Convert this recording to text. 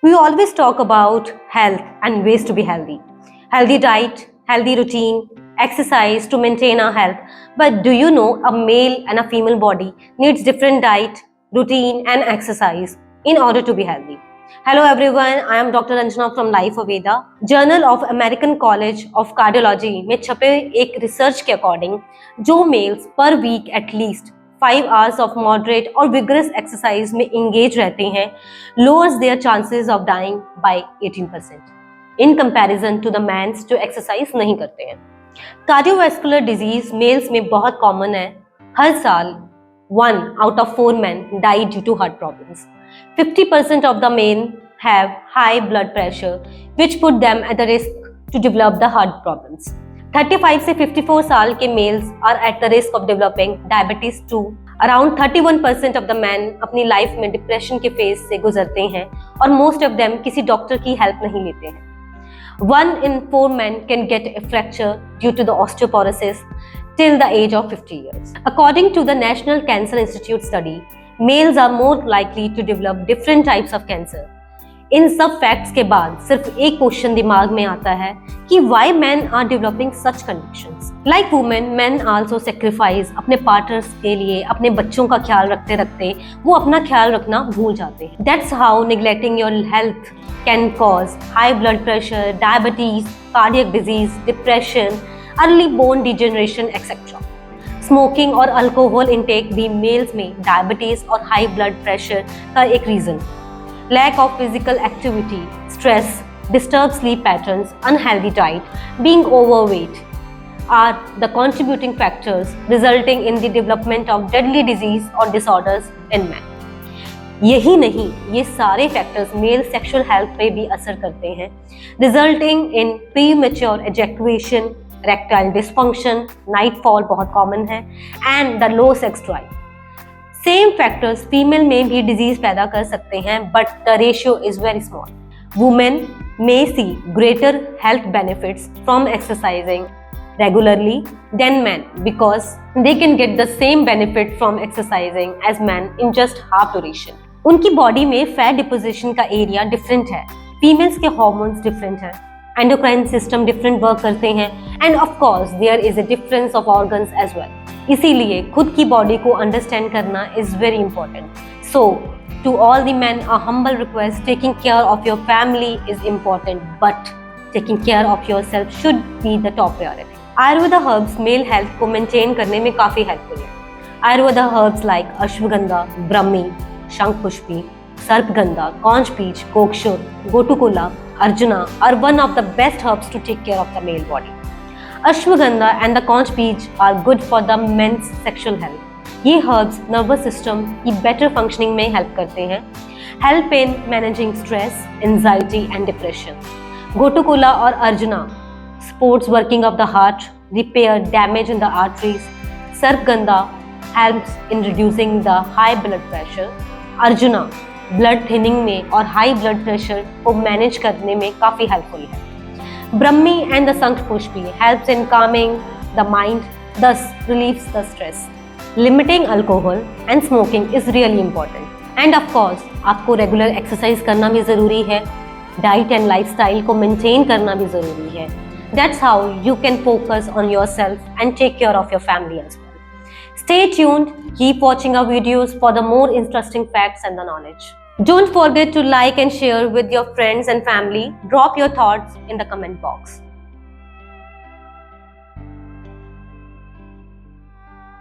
We always talk about health and ways to be healthy. Healthy diet, healthy routine, exercise to maintain our health. But do you know a male and a female body needs different diet, routine and exercise in order to be healthy? Hello everyone, I am Dr. Ranjana from Life Aveda. Journal of American College of Cardiology में छपे एक research के according जो males पर week at least 5 hours of moderate or vigorous exercise में engage रहते हैं lowers their chances of dying by 18% in comparison to the mans जो exercise नहीं करते हैं। Cardiovascular disease males में बहुत common है। हर साल 1 out of 4 men die due to heart problems. 50% of the men have high blood pressure which put them at the risk to develop the heart problems. 35 से 54 साल के males are at the risk of developing diabetes 2। Around 31% of the man अपनी life में depression के phase से गुजरते हैं और मोस्ट ऑफ देम किसी डॉक्टर की हेल्प नहीं लेते हैं। 1 in 4 men can get a fracture due to the osteoporosis till the age of 50 years. According to the National Cancer Institute study, males are more likely to develop different types of cancer. इन सब facts के बाद सिर्फ एक question दिमाग में आता है कि why man are developing such conditions. Like women, man also sacrifice अपने पार्टनर्स के लिए अपने बच्चों का ख्याल रखते रखते वो अपना ख्याल रखना भूल जाते हैं। That's how neglecting your health can cause high blood pressure, diabetes, cardiac disease, depression, early bone degeneration etcetera. Smoking और अल्कोहल इंटेक भी मेल्स में डायबिटीज और हाई ब्लड प्रेशर का एक reason. Lack of physical activity, stress, disturbed sleep patterns, unhealthy diet, being overweight are the contributing factors resulting in the development of deadly disease or disorders in men. यही नहीं, ये सारे factors male sexual health पे भी असर करते हैं, resulting in premature ejaculation, erectile dysfunction, night fall बहुत कॉमन है, and the low sex drive. Same factors female में भी डिजीज पैदा कर सकते हैं but the ratio is very small. Women may see greater health benefits from exercising regularly than man because they can get the same benefit from exercising as man in just half duration. उनकी body में fat deposition का area different है, females के hormones different हैं, endocrine system different work करते हैं and of course there is a difference of organs as well. इसीलिए खुद की बॉडी को अंडरस्टैंड करना is very important. So to all the men a humble request, taking care of your family is important but taking care of yourself should be the top priority. Ayurveda herbs male health को maintain करने में काफी helpful है। Ayurveda herbs like ashwagandha, brahmi, shankhpushpi, sarpagandha, कॉन्च पीच, gokshura, gotu kola, arjuna are one of the best herbs to take care of the male body. Ashwagandha and the conch peach are good for the men's sexual health. ये herbs nervous system की better functioning में help करते हैं, help in managing stress, anxiety and depression. गोटुकुला और arjuna supports working of the heart, repair damage in the arteries. Sarpagandha helps in reducing the high blood pressure. Arjuna blood thinning में और high blood pressure को manage करने में काफी helpful है। Brahmi and the shankhpushpi helps in calming the mind, thus relieves the stress. Limiting alcohol and smoking is really important. And of course, आपको regular exercise करना भी जरूरी है, डाइट एंड लाइफस्टाइल को मेंटेन करना भी जरूरी है। That's how you can focus on yourself and take care of your family as well. Stay tuned, keep watching our videos for the more interesting facts and the knowledge. Don't forget to like and share with your friends and family. Drop your thoughts in the comment box.